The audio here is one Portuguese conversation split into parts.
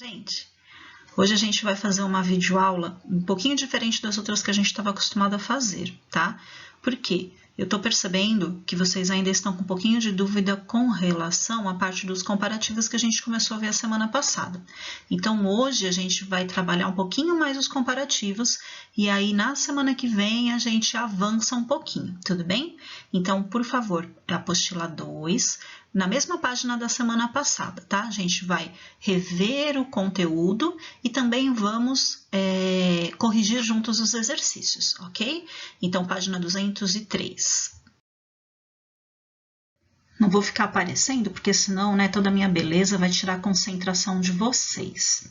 Gente, hoje a gente vai fazer uma videoaula um pouquinho diferente das outras que a gente estava acostumado a fazer, tá? Por quê? Eu estou percebendo que vocês ainda estão com um pouquinho de dúvida com relação à parte dos comparativos que a gente começou a ver a semana passada. Então, hoje a gente vai trabalhar um pouquinho mais os comparativos e aí na semana que vem a gente avança um pouquinho, tudo bem? Então, por favor, apostila 2, na mesma página da semana passada, tá? A gente vai rever o conteúdo e também vamos corrigir juntos os exercícios, ok? Então, página 203. Não vou ficar aparecendo, porque senão, né, toda a minha beleza vai tirar a concentração de vocês.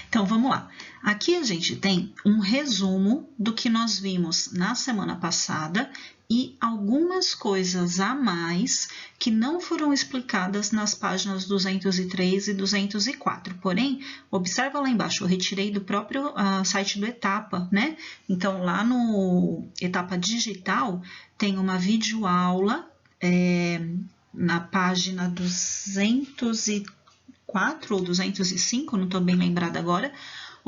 Então, vamos lá. Aqui a gente tem um resumo do que nós vimos na semana passada e algumas coisas a mais que não foram explicadas nas páginas 203 e 204. Porém, observa lá embaixo, eu retirei do próprio site do Etapa, né? Então, lá no Etapa Digital, tem uma videoaula na página 204 ou 205, não estou bem lembrada agora,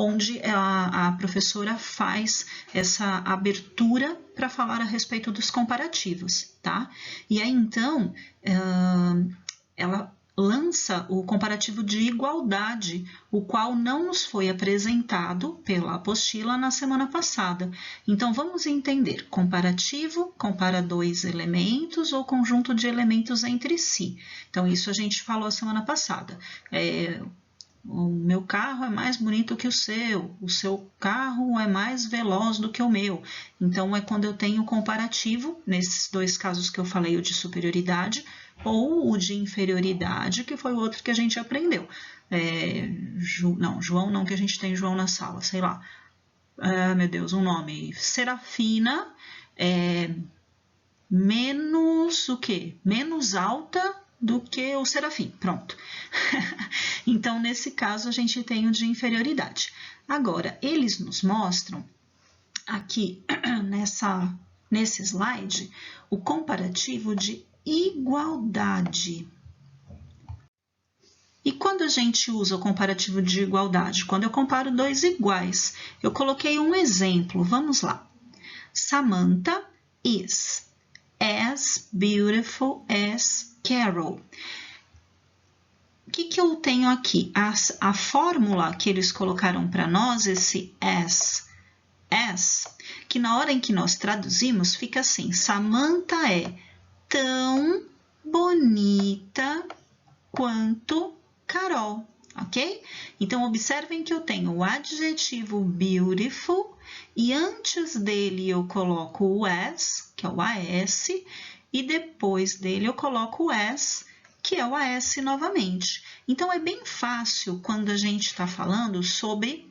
onde a professora faz essa abertura para falar a respeito dos comparativos, tá? E aí, então, ela lança o comparativo de igualdade, o qual não nos foi apresentado pela apostila na semana passada. Então, vamos entender. Comparativo compara dois elementos ou conjunto de elementos entre si. Então, isso a gente falou a semana passada. O meu carro é mais bonito que o seu carro é mais veloz do que o meu. Então, é quando eu tenho comparativo, nesses dois casos que eu falei, o de superioridade ou o de inferioridade, que foi o outro que a gente aprendeu. João não, que a gente tem João na sala, sei lá. Meu Deus, um nome. Serafina é menos o quê? Menos alta do que o Serafim, pronto. Então, nesse caso, a gente tem o de inferioridade. Agora, eles nos mostram aqui nesse slide o comparativo de igualdade. E quando a gente usa o comparativo de igualdade? Quando eu comparo dois iguais. Eu coloquei um exemplo, vamos lá. Samantha is as beautiful as Carol. O que eu tenho aqui? A fórmula que eles colocaram para nós, esse as, que na hora em que nós traduzimos, fica assim: Samantha é tão bonita quanto Carol, ok? Então, observem que eu tenho o adjetivo beautiful e antes dele eu coloco o as, que é o AS, e depois dele eu coloco o as, que é o AS novamente. Então, é bem fácil quando a gente está falando sobre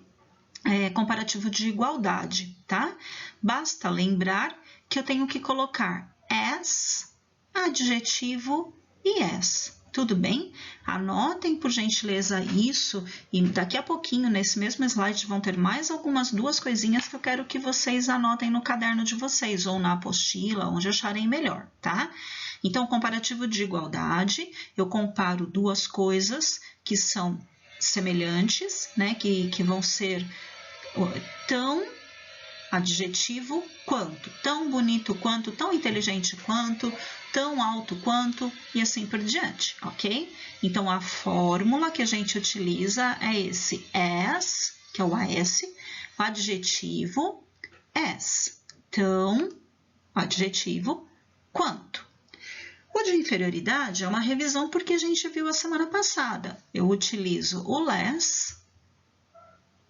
comparativo de igualdade, tá? Basta lembrar que eu tenho que colocar as, adjetivo e as. Tudo bem? Anotem, por gentileza, isso e daqui a pouquinho, nesse mesmo slide, vão ter mais duas coisinhas que eu quero que vocês anotem no caderno de vocês ou na apostila, onde acharem melhor, tá? Então, comparativo de igualdade, eu comparo duas coisas que são semelhantes, né? Que vão ser tão adjetivo quanto, tão bonito quanto, tão inteligente quanto, tão alto quanto e assim por diante, ok? Então, a fórmula que a gente utiliza é esse as, que é o AS, adjetivo as, tão, adjetivo, quanto. O de inferioridade é uma revisão porque a gente viu a semana passada. Eu utilizo o less,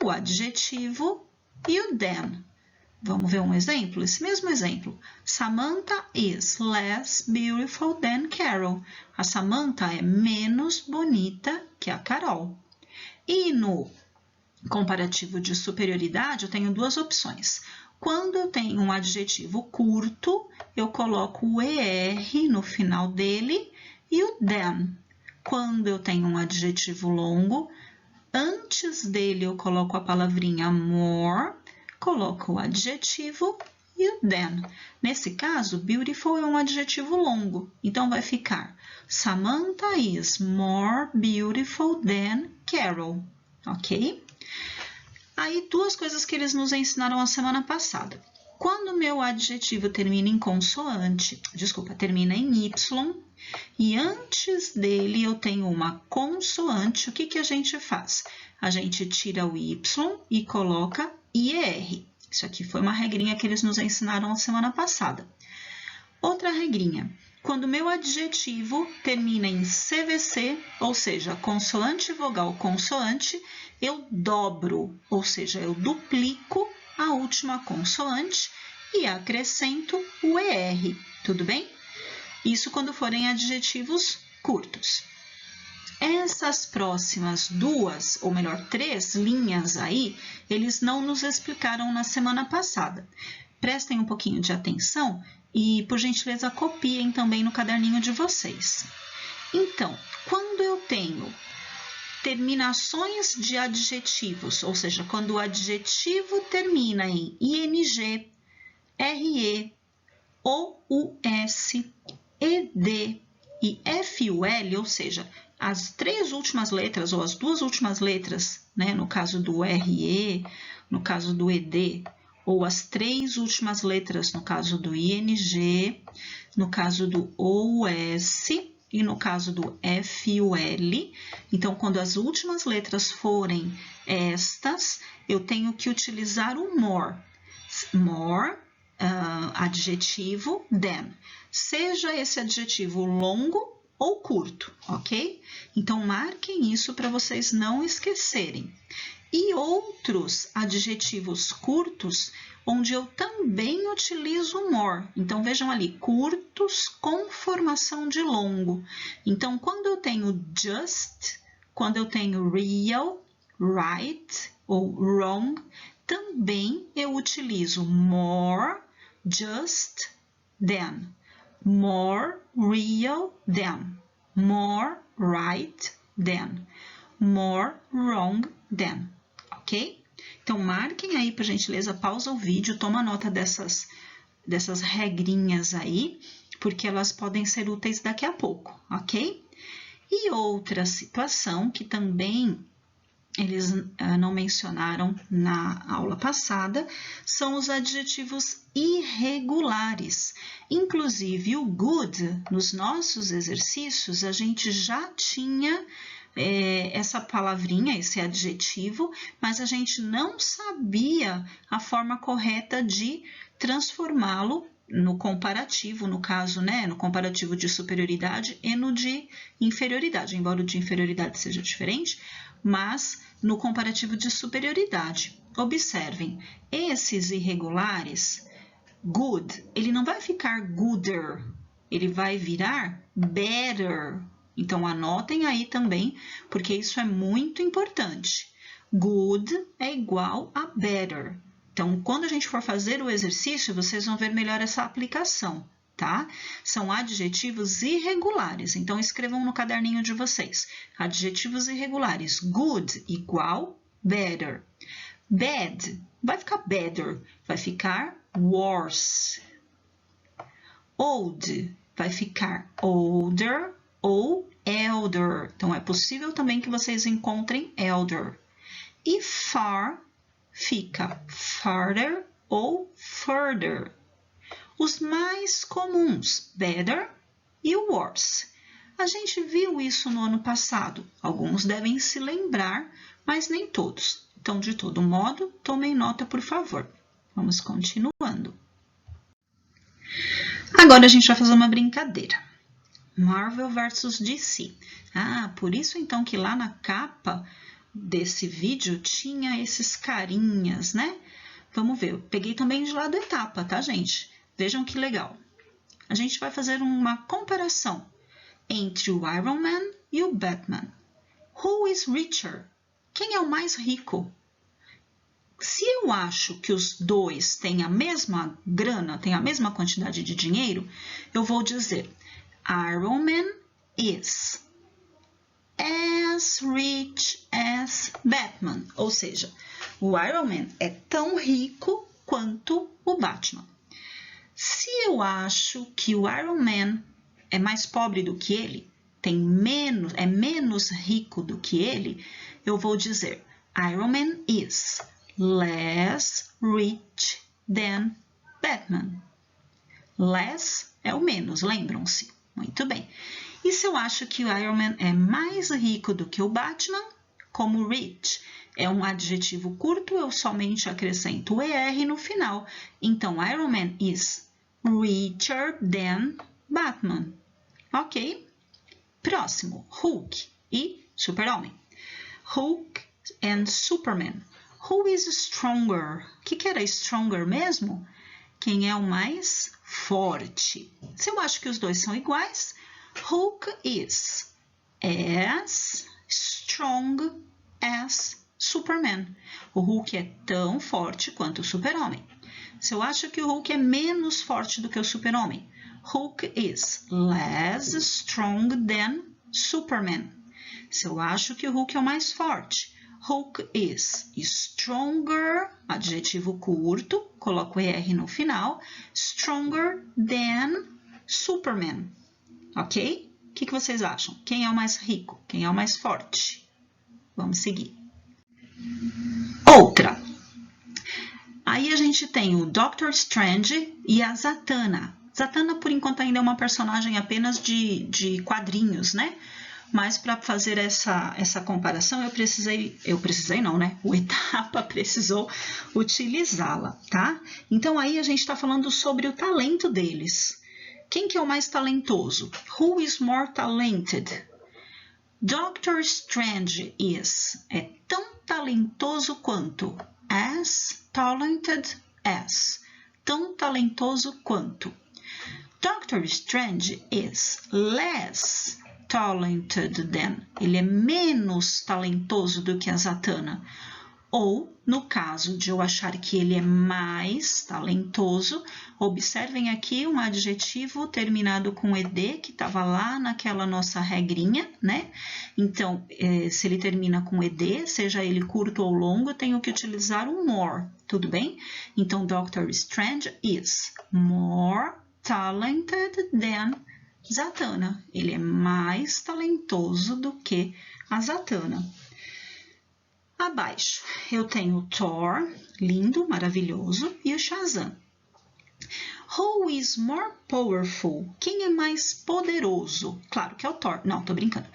o adjetivo e o than. Vamos ver um exemplo? Esse mesmo exemplo. Samantha is less beautiful than Carol. A Samantha é menos bonita que a Carol. E no comparativo de superioridade, eu tenho duas opções. Quando eu tenho um adjetivo curto, eu coloco o ER no final dele e o than. Quando eu tenho um adjetivo longo, antes dele eu coloco a palavrinha more, coloco o adjetivo e o than. Nesse caso, beautiful é um adjetivo longo, então vai ficar Samantha is more beautiful than Carol. ok? Aí, duas coisas que eles nos ensinaram a semana passada. Quando o meu adjetivo termina em consoante, termina em Y, e antes dele eu tenho uma consoante, o que que a gente faz? A gente tira o Y e coloca IER. Isso aqui foi uma regrinha que eles nos ensinaram a semana passada. Outra regrinha, quando o meu adjetivo termina em CVC, ou seja, consoante, vogal, consoante, eu dobro, ou seja, eu duplico a última consoante e acrescento o ER, tudo bem? Isso quando forem adjetivos curtos. Essas próximas duas, ou melhor, 3 linhas aí, eles não nos explicaram na semana passada. Prestem um pouquinho de atenção e, por gentileza, copiem também no caderninho de vocês. Então, quando eu tenho terminações de adjetivos, ou seja, quando o adjetivo termina em ING, RE, OUS, ED e FUL, ou seja, as 3 últimas letras ou as 2 últimas letras, né, no caso do RE, no caso do ED, ou as 3 últimas letras no caso do ING, no caso do OUS e no caso do FUL. Então, quando as últimas letras forem estas, eu tenho que utilizar o more. More, adjetivo, than. Seja esse adjetivo longo ou curto, ok? Então, marquem isso para vocês não esquecerem. E outros adjetivos curtos, onde eu também utilizo more. Então, vejam ali, curtos com formação de longo. Então, quando eu tenho just, quando eu tenho real, right ou wrong, também eu utilizo more, just, than. More real than. More right than. More wrong than. Ok? Então, marquem aí, por gentileza, pausa o vídeo, toma nota dessas regrinhas aí, porque elas podem ser úteis daqui a pouco, ok? E outra situação que também eles não mencionaram na aula passada, são os adjetivos irregulares. Inclusive, o good, nos nossos exercícios, a gente já tinha essa palavrinha, esse adjetivo, mas a gente não sabia a forma correta de transformá-lo no comparativo, no caso, né, no comparativo de superioridade e no de inferioridade, embora o de inferioridade seja diferente, mas no comparativo de superioridade. Observem, esses irregulares, good, ele não vai ficar gooder, ele vai virar better. Então, anotem aí também, porque isso é muito importante. Good é igual a better. Então, quando a gente for fazer o exercício, vocês vão ver melhor essa aplicação, tá? São adjetivos irregulares, então escrevam no caderninho de vocês. Adjetivos irregulares, good igual better. Bad, vai ficar better, vai ficar worse. Old, vai ficar older ou elder. Então, é possível também que vocês encontrem elder. E far fica farther ou further. Os mais comuns, better e worse. A gente viu isso no ano passado. Alguns devem se lembrar, mas nem todos. Então, de todo modo, tomem nota, por favor. Vamos continuando. Agora a gente vai fazer uma brincadeira. Marvel versus DC. Ah, por isso então que lá na capa desse vídeo tinha esses carinhas, né? Vamos ver, eu peguei também de lado etapa, tá, gente? Vejam que legal. A gente vai fazer uma comparação entre o Iron Man e o Batman. Who is richer? Quem é o mais rico? Se eu acho que os dois têm a mesma grana, têm a mesma quantidade de dinheiro, eu vou dizer Iron Man is as rich as Batman. Ou seja, o Iron Man é tão rico quanto o Batman. Se eu acho que o Iron Man é mais pobre do que ele, é menos rico do que ele, eu vou dizer Iron Man is less rich than Batman. Less é o menos, lembram-se? Muito bem. E se eu acho que o Iron Man é mais rico do que o Batman? Como rich é um adjetivo curto, eu somente acrescento o ER no final. Então, Iron Man is richer than Batman. Ok? Próximo, Hulk e Super-Homem. Hulk and Superman. Who is stronger? O que era stronger mesmo? Quem é o mais forte? Se eu acho que os dois são iguais, Hulk is as strong as Superman. O Hulk é tão forte quanto o Super-Homem. Se eu acho que o Hulk é menos forte do que o Super-Homem, Hulk is less strong than Superman. Se eu acho que o Hulk é o mais forte, Hulk is stronger, adjetivo curto, coloco ER no final, stronger than Superman. Ok? O que vocês acham? Quem é o mais rico? Quem é o mais forte? Vamos seguir. Outra. Aí a gente tem o Doctor Strange e a Zatanna. Zatanna, por enquanto, ainda é uma personagem apenas de quadrinhos, né? Mas para fazer essa comparação, eu precisei não, né? O Etapa precisou utilizá-la, tá? Então, aí a gente está falando sobre o talento deles. Quem que é o mais talentoso? Who is more talented? Doctor Strange is. É tão talentoso quanto. As talented as. Tão talentoso quanto. Doctor Strange is less talented than. Ele é menos talentoso do que a Zatanna. Ou, no caso de eu achar que ele é mais talentoso, observem aqui um adjetivo terminado com ed, que estava lá naquela nossa regrinha, né? Então, se ele termina com ed, seja ele curto ou longo, eu tenho que utilizar um more, tudo bem? Então, Doctor Strange is more talented than Zatanna. Ele é mais talentoso do que a Zatanna. Abaixo, eu tenho o Thor, lindo, maravilhoso, e o Shazam. Who is more powerful? Quem é mais poderoso? Claro que é o Thor. Não, tô brincando.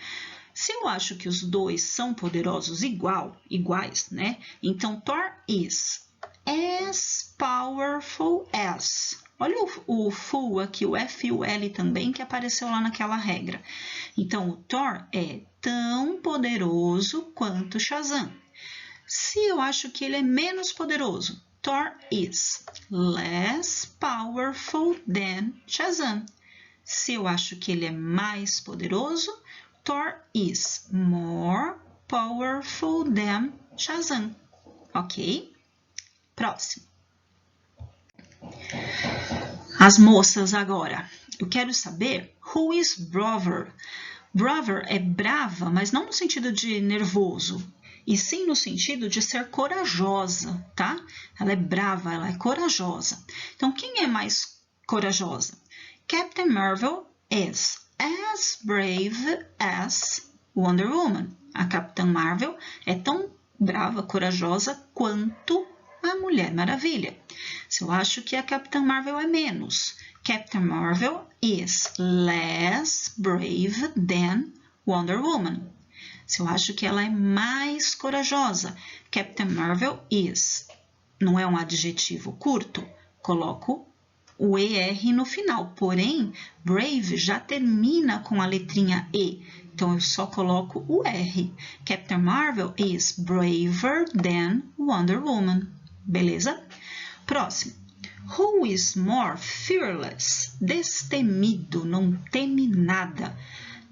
Se eu acho que os dois são poderosos iguais, né? Então, Thor is as powerful as. Olha o full aqui, o F e o L também, que apareceu lá naquela regra. Então, o Thor é tão poderoso quanto Shazam. Se eu acho que ele é menos poderoso, Thor is less powerful than Shazam. Se eu acho que ele é mais poderoso, Thor is more powerful than Shazam. Ok? Próximo. As moças agora. Eu quero saber who is braver. Braver é brava, mas não no sentido de nervoso, e sim no sentido de ser corajosa, tá? Ela é brava, ela é corajosa. Então, quem é mais corajosa? Captain Marvel is as brave as Wonder Woman. A Capitã Marvel é tão brava, corajosa quanto a Mulher Maravilha. Se eu acho que a Capitã Marvel é menos, Captain Marvel is less brave than Wonder Woman. Se eu acho que ela é mais corajosa, Captain Marvel is. Não é um adjetivo curto? Coloco o ER no final. Porém, brave já termina com a letrinha E. Então, eu só coloco o R. Captain Marvel is braver than Wonder Woman. Beleza? Próximo. Who is more fearless? Destemido, não teme nada.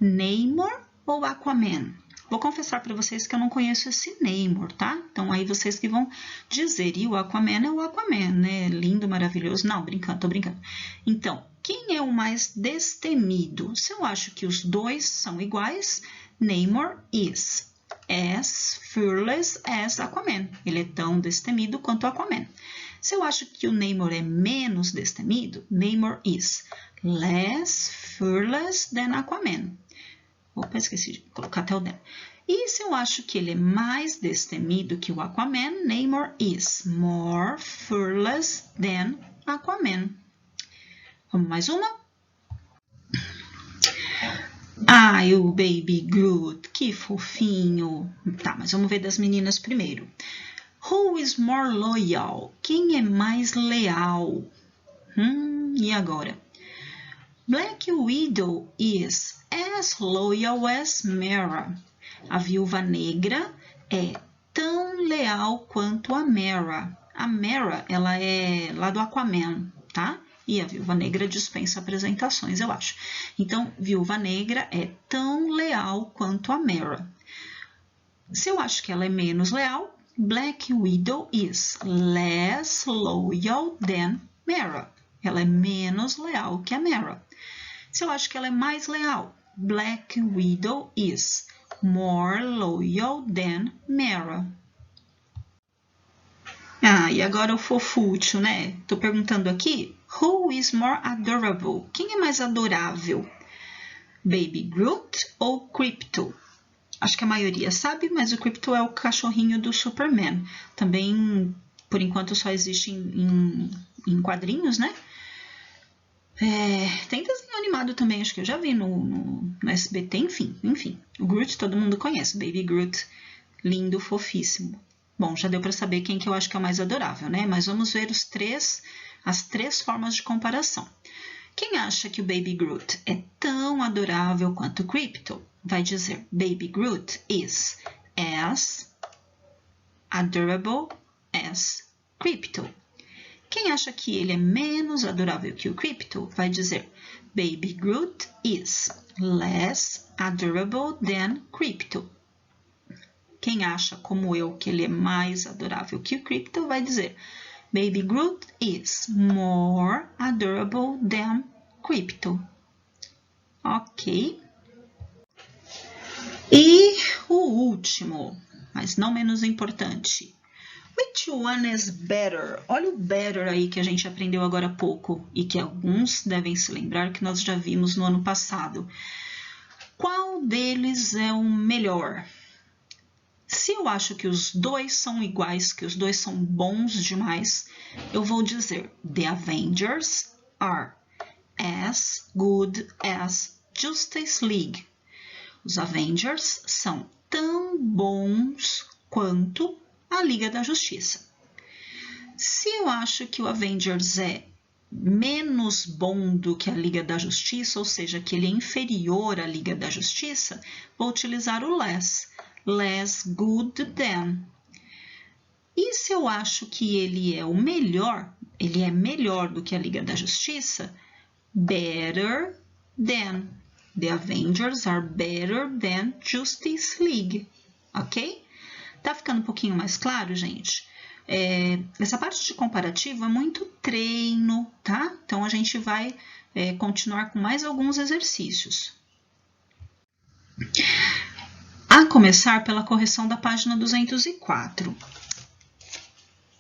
Namor ou Aquaman? Vou confessar para vocês que eu não conheço esse Namor, tá? Então, aí vocês que vão dizer, e o Aquaman é o Aquaman, né? Lindo, maravilhoso. Não, brincando, tô brincando. Então, quem é o mais destemido? Se eu acho que os dois são iguais, Namor is as fearless as Aquaman. Ele é tão destemido quanto Aquaman. Se eu acho que o Namor é menos destemido, Namor is less fearless than Aquaman. Opa, esqueci de colocar até o than. E se eu acho que ele é mais destemido que o Aquaman, Namor is more fearless than Aquaman. Vamos mais uma? Ai, o Baby Groot, que fofinho. Tá, mas vamos ver das meninas primeiro. Who is more loyal? Quem é mais leal? E agora? Black Widow is as loyal as Mera. A Viúva Negra é tão leal quanto a Mera. A Mera, ela é lá do Aquaman, tá? E a Viúva Negra dispensa apresentações, eu acho. Então, Viúva Negra é tão leal quanto a Mera. Se eu acho que ela é menos leal, Black Widow is less loyal than Mera. Ela é menos leal que a Mera. Se eu acho que ela é mais leal, Black Widow is more loyal than Mera. Ah, e agora o fofútil, né? Tô perguntando aqui, who is more adorable? Quem é mais adorável? Baby Groot ou Crypto? Acho que a maioria sabe, mas o Crypto é o cachorrinho do Superman. Também, por enquanto, só existe em quadrinhos, né? Tem desenho animado também, acho que eu já vi no SBT, enfim. O Groot todo mundo conhece, Baby Groot, lindo, fofíssimo. Bom, já deu para saber quem que eu acho que é o mais adorável, né? Mas vamos ver as três formas de comparação. Quem acha que o Baby Groot é tão adorável quanto o Crypto, vai dizer Baby Groot is as adorable as Crypto. Quem acha que ele é menos adorável que o Crypto, vai dizer Baby Groot is less adorable than Crypto. Quem acha, como eu, que ele é mais adorável que o Crypto, vai dizer Baby Groot is more adorable than Crypto. Ok. E o último, mas não menos importante. Which one is better? Olha o better aí que a gente aprendeu agora há pouco e que alguns devem se lembrar que nós já vimos no ano passado. Qual deles é o melhor? Se eu acho que os dois são iguais, que os dois são bons demais, eu vou dizer The Avengers are as good as Justice League. Os Avengers são tão bons quanto a Liga da Justiça. Se eu acho que o Avengers é menos bom do que a Liga da Justiça, ou seja, que ele é inferior à Liga da Justiça, vou utilizar o less good than. E se eu acho que ele é o melhor, ele é melhor do que a Liga da Justiça, better than. The Avengers are better than Justice League, ok? Tá ficando um pouquinho mais claro, gente? Essa parte de comparativo é muito treino, tá? Então, a gente vai continuar com mais alguns exercícios. A começar pela correção da página 204.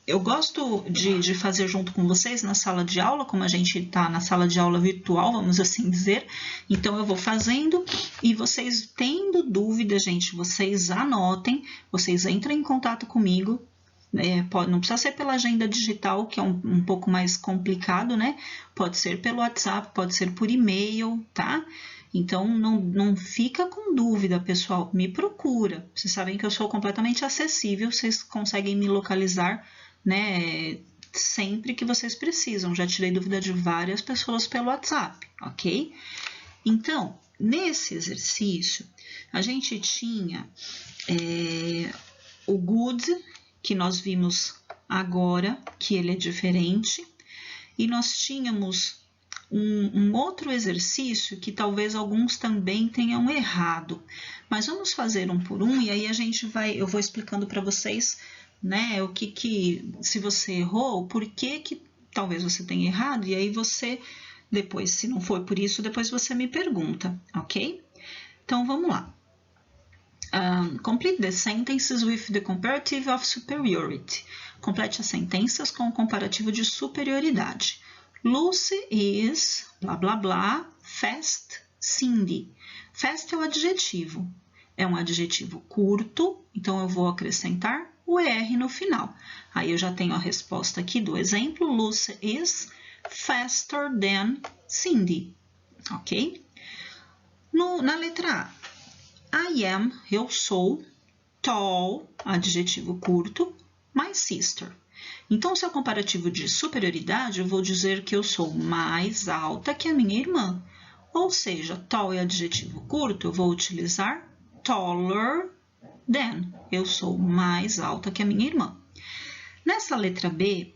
Eu gosto de fazer junto com vocês na sala de aula, como a gente está na sala de aula virtual, vamos assim dizer. Então, eu vou fazendo e vocês tendo dúvida, gente, vocês anotem, vocês entrem em contato comigo. Não precisa ser pela agenda digital, que é um pouco mais complicado, né? Pode ser pelo WhatsApp, pode ser por e-mail, tá? Então, não fica com dúvida, pessoal, me procura. Vocês sabem que eu sou completamente acessível, vocês conseguem me localizar, né, sempre que vocês precisam. Já tirei dúvida de várias pessoas pelo WhatsApp, ok? Então, nesse exercício, a gente tinha o good, que nós vimos agora, que ele é diferente, e nós tínhamos um outro exercício que talvez alguns também tenham errado, mas vamos fazer um por um e aí eu vou explicando para vocês, né, se você errou, por que talvez você tenha errado, e aí você, depois, se não for por isso, depois você me pergunta, ok? Então, vamos lá. Complete the sentences with the comparative of superiority. Complete as sentenças com o comparativo de superioridade. Lucy is, blá, blá, blá, fast Cindy. Fast é o adjetivo. é um adjetivo curto, então eu vou acrescentar o ER no final. Aí eu já tenho a resposta aqui do exemplo. Lucy is faster than Cindy, ok? Na letra A, I am, eu sou, tall, adjetivo curto, my sister. Então, se é o comparativo de superioridade, eu vou dizer que eu sou mais alta que a minha irmã. Ou seja, tall é adjetivo curto, eu vou utilizar taller than. Eu sou mais alta que a minha irmã. Nessa letra B,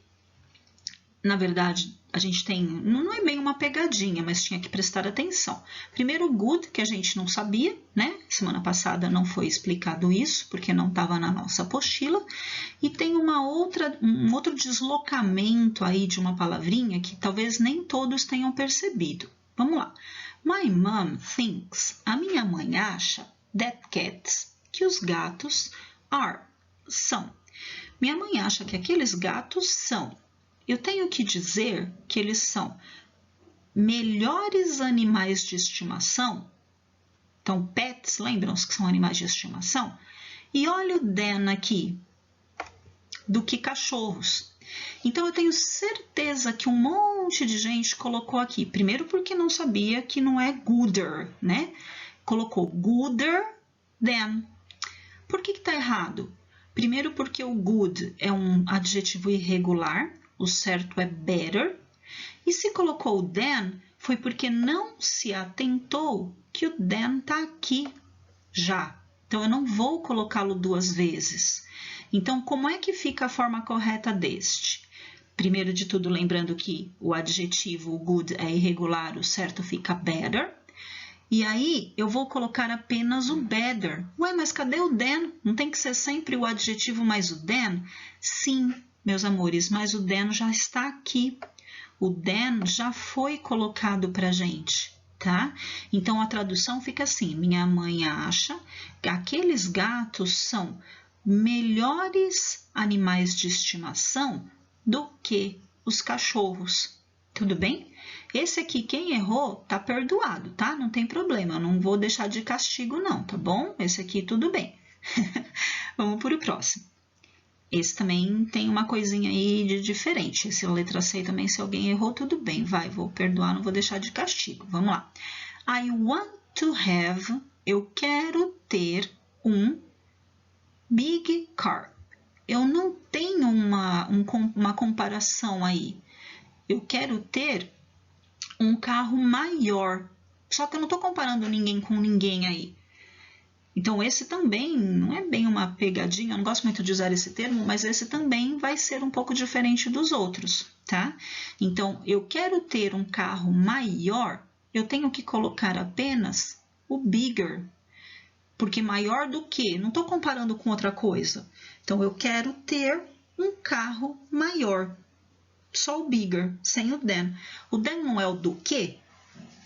na verdade, a gente tem, não é bem uma pegadinha, mas tinha que prestar atenção. Primeiro, good, que a gente não sabia, né? Semana passada não foi explicado isso, porque não estava na nossa apostila. E tem um outro deslocamento aí de uma palavrinha que talvez nem todos tenham percebido. Vamos lá. My mom thinks, a minha mãe acha, that cats, que os gatos são. Minha mãe acha que aqueles gatos são. Eu tenho que dizer que eles são melhores animais de estimação. Então, pets, lembram-se que são animais de estimação? E olha o than aqui, do que cachorros. Então, eu tenho certeza que um monte de gente colocou aqui. Primeiro porque não sabia que não é gooder, né? Colocou gooder than. Por que está errado? Primeiro porque o good é um adjetivo irregular. O certo é better. E se colocou o than, foi porque não se atentou que o than está aqui já. Então, eu não vou colocá-lo duas vezes. Então, como é que fica a forma correta deste? Primeiro de tudo, lembrando que o adjetivo good é irregular, o certo fica better. E aí, eu vou colocar apenas o better. Ué, mas cadê o than? Não tem que ser sempre o adjetivo mais o than? Sim, meus amores, mas o than já está aqui. O than já foi colocado para a gente, tá? Então, a tradução fica assim. Minha mãe acha que aqueles gatos são melhores animais de estimação do que os cachorros. Tudo bem? Esse aqui, quem errou, tá perdoado, tá? Não tem problema, eu não vou deixar de castigo não, tá bom? Esse aqui, tudo bem. Vamos para o próximo. Esse também tem uma coisinha aí de diferente. Esse letra C também, se alguém errou, tudo bem. Vai, vou perdoar, não vou deixar de castigo. Vamos lá. I want to have, eu quero ter um big car. Eu não tenho uma comparação aí. Eu quero ter um carro maior. Só que eu não estou comparando ninguém com ninguém aí. Então, esse também não é bem uma pegadinha, eu não gosto muito de usar esse termo, mas esse também vai ser um pouco diferente dos outros, tá? Então, eu quero ter um carro maior, eu tenho que colocar apenas o bigger, porque maior do que? Não estou comparando com outra coisa. Então, eu quero ter um carro maior, só o bigger, sem o than. O than não é o do que?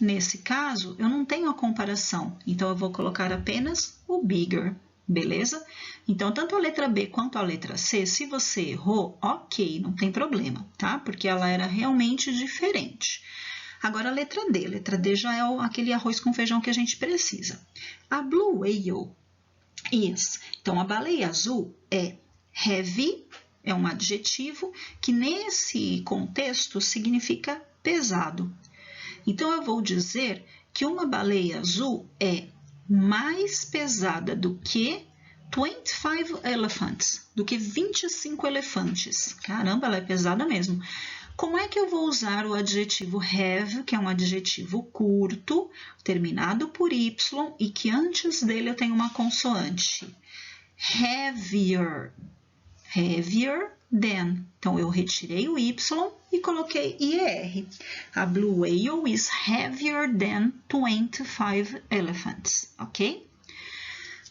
Nesse caso, eu não tenho a comparação, então eu vou colocar apenas o bigger, beleza? Então, tanto a letra B quanto a letra C, se você errou, ok, não tem problema, tá? Porque ela era realmente diferente. Agora, a letra D. Letra D já é aquele arroz com feijão que a gente precisa. A blue whale is. Então, a baleia azul é heavy, é um adjetivo que nesse contexto significa pesado. Então, eu vou dizer que uma baleia azul é mais pesada do que 25 elephants, do que 25 elefantes. Caramba, ela é pesada mesmo. Como é que eu vou usar o adjetivo have, que é um adjetivo curto, terminado por Y, e que antes dele eu tenho uma consoante? Heavier. Heavier than. Então, eu retirei o Y e coloquei IER. A blue whale is heavier than 25 elephants, ok?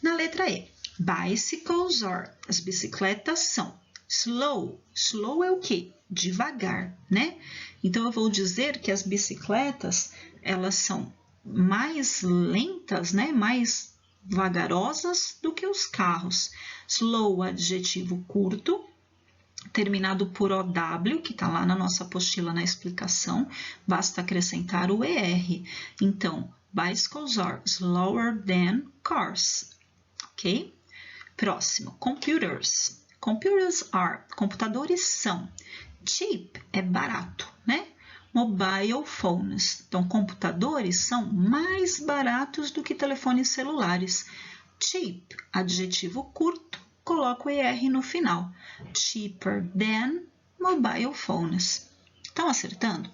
Na letra E, bicycles are. As bicicletas são slow. Slow é o quê? Devagar, né? Então, eu vou dizer que as bicicletas, elas são mais lentas, né? Mais vagarosas do que os carros. Slow, adjetivo curto, terminado por OW, que está lá na nossa apostila na explicação, basta acrescentar o ER. Então, bicycles are slower than cars. ok? Próximo, computers. Computadores são. Cheap é barato, né? Mobile phones. Então, computadores são mais baratos do que telefones celulares. Cheap, adjetivo curto, coloco o ER no final. Cheaper than mobile phones. Estão acertando?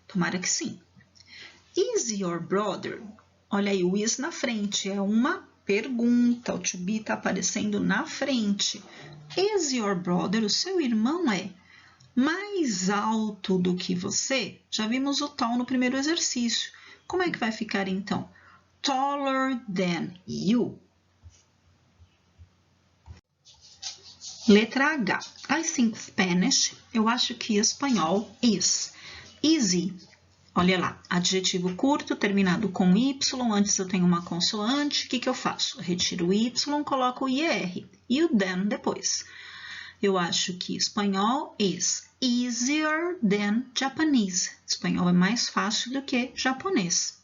Tomara que sim. Is your brother? Olha aí, o is na frente, é uma pergunta, o to be está aparecendo na frente. Is your brother, o seu irmão é mais alto do que você? Já vimos o tall no primeiro exercício. Como é que vai ficar então? Taller than you. Letra H. I think Spanish. Eu acho que espanhol is. Easy. Olha lá, adjetivo curto, terminado com Y, antes eu tenho uma consoante, o que eu faço? Retiro o Y, coloco o IR e o than depois. Eu acho que espanhol is easier than Japanese. Espanhol é mais fácil do que japonês.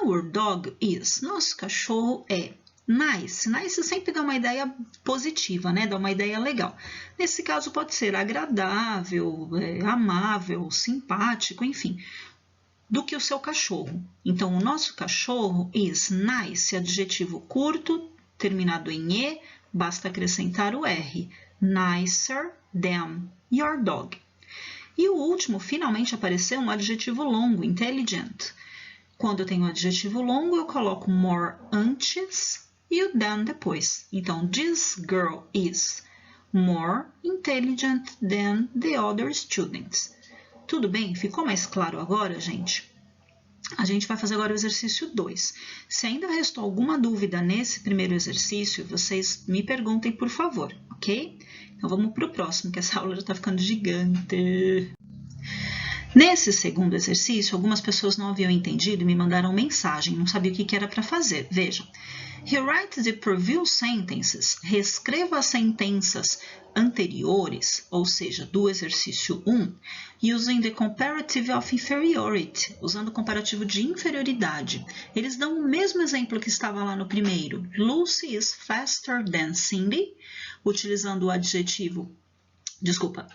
Our dog is. Nosso cachorro é nice. Nice sempre dá uma ideia positiva, né? Dá uma ideia legal. Nesse caso pode ser agradável, amável, simpático, enfim, do que o seu cachorro. Então, o nosso cachorro is nice, adjetivo curto, terminado em E, basta acrescentar o R. Nicer than your dog. E o último, finalmente apareceu um adjetivo longo, intelligent. Quando eu tenho um adjetivo longo, eu coloco more antes e o than depois. Então, this girl is more intelligent than the other students. Tudo bem? Ficou mais claro agora, gente? A gente vai fazer agora o exercício 2. Se ainda restou alguma dúvida nesse primeiro exercício, vocês me perguntem, por favor, ok? Então, vamos para o próximo, que essa aula já está ficando gigante. Nesse segundo exercício, algumas pessoas não haviam entendido e me mandaram mensagem, não sabia o que era para fazer. Vejam. Rewrite the previous sentences. Reescreva as sentenças anteriores, ou seja, do exercício 1, using the comparative of inferiority, usando o comparativo de inferioridade. Eles dão o mesmo exemplo que estava lá no primeiro. Lucy is faster than Cindy, utilizando o adjetivo,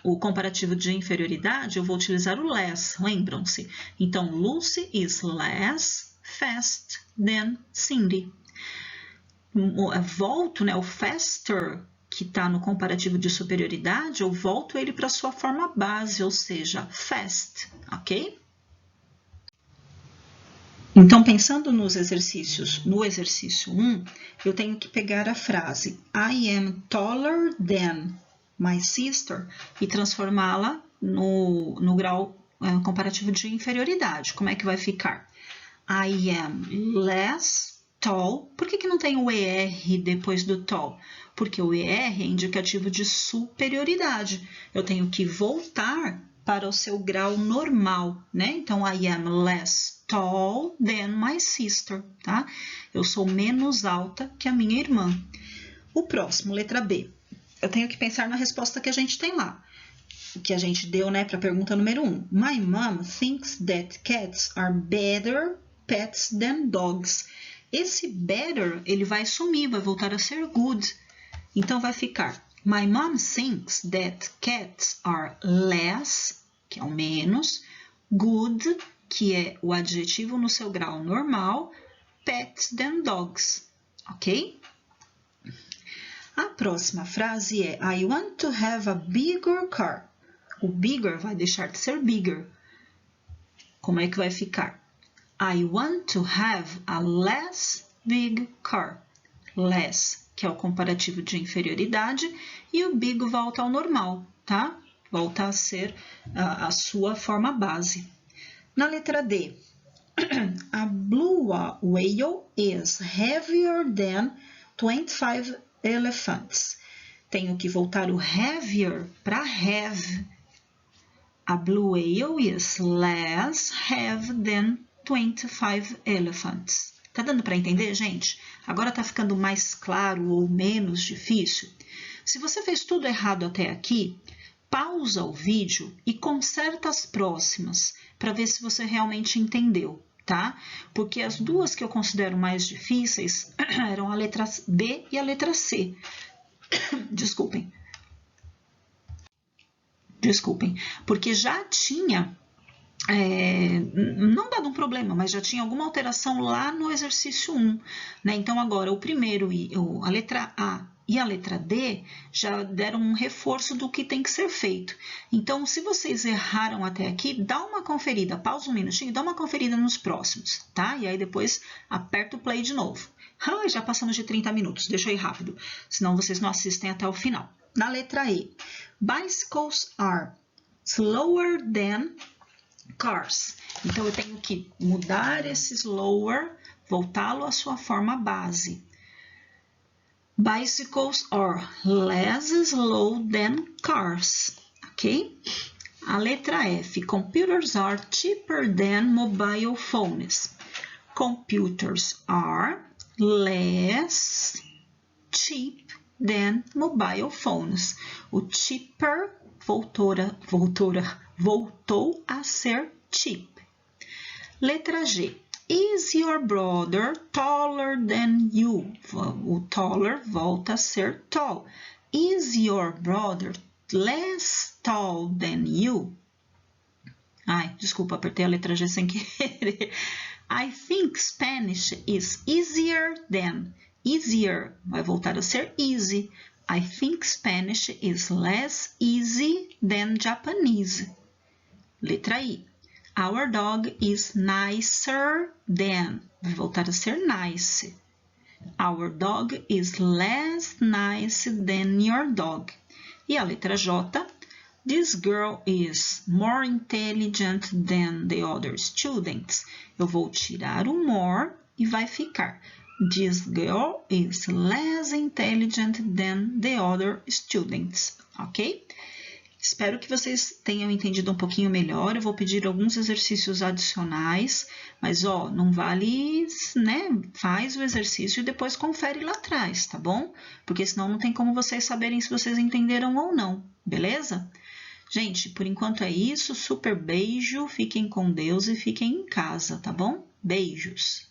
o comparativo de inferioridade, eu vou utilizar o less, lembram-se? Então, Lucy is less fast than Cindy. Volto, né, o faster, que está no comparativo de superioridade, eu volto ele para sua forma base, ou seja, fast, ok? Então, pensando nos exercícios, no exercício 1, eu tenho que pegar a frase I am taller than my sister e transformá-la no grau comparativo de inferioridade. Como é que vai ficar? I am less tall. Por que não tem o ER depois do tall? Porque o ER é indicativo de superioridade. Eu tenho que voltar para o seu grau normal, né? Então, I am less tall than my sister, tá? Eu sou menos alta que a minha irmã. O próximo, letra B. Eu tenho que pensar na resposta que a gente tem lá. O que a gente deu, né, para a pergunta número 1. My mom thinks that cats are better pets than dogs. Esse better, ele vai sumir, vai voltar a ser good. Então, vai ficar My mom thinks that cats are less, que é o menos, good, que é o adjetivo no seu grau normal, pets than dogs, ok? A próxima frase é I want to have a bigger car. O bigger vai deixar de ser bigger. Como é que vai ficar? I want to have a less big car. Less, que é o comparativo de inferioridade, e o big volta ao normal, tá? Volta a ser a sua forma base. Na letra D, a blue whale is heavier than 25 elephants. Tenho que voltar o heavier para have. A blue whale is less heavy than 25 elephants. Tá dando para entender, gente? Agora tá ficando mais claro ou menos difícil? Se você fez tudo errado até aqui, pausa o vídeo e conserta as próximas para ver se você realmente entendeu, tá? Porque as duas que eu considero mais difíceis eram a letra B e a letra C. Desculpem. Desculpem, porque já tinha, não dado um problema, mas já tinha alguma alteração lá no exercício 1, né? Então, agora, o primeiro, a letra A e a letra D já deram um reforço do que tem que ser feito. Então, se vocês erraram até aqui, dá uma conferida, pausa um minutinho e dá uma conferida nos próximos, tá? E aí depois aperta o play de novo. Ah, já passamos de 30 minutos, deixa eu ir rápido, senão vocês não assistem até o final. Na letra E, bicycles are slower than cars. Então, eu tenho que mudar esse slower, voltá-lo à sua forma base. Bicycles are less slow than cars, ok? A letra F, computers are cheaper than mobile phones. Computers are less cheap than mobile phones. O cheaper voltou a ser cheap. Letra G. Is your brother taller than you? O taller volta a ser tall. Is your brother less tall than you? Ai, desculpa, apertei a letra G sem querer. I think Spanish is easier than. Easier vai voltar a ser easy. I think Spanish is less easy than Japanese. Letra I. Our dog is nicer than. Vai voltar a ser nice. Our dog is less nice than your dog. E a letra J. This girl is more intelligent than the other students. Eu vou tirar o more e vai ficar. This girl is less intelligent than the other students, ok? Espero que vocês tenham entendido um pouquinho melhor. Eu vou pedir alguns exercícios adicionais, mas ó, não vale, né? Faz o exercício e depois confere lá atrás, tá bom? Porque senão não tem como vocês saberem se vocês entenderam ou não, beleza? Gente, por enquanto é isso. Super beijo, fiquem com Deus e fiquem em casa, tá bom? Beijos!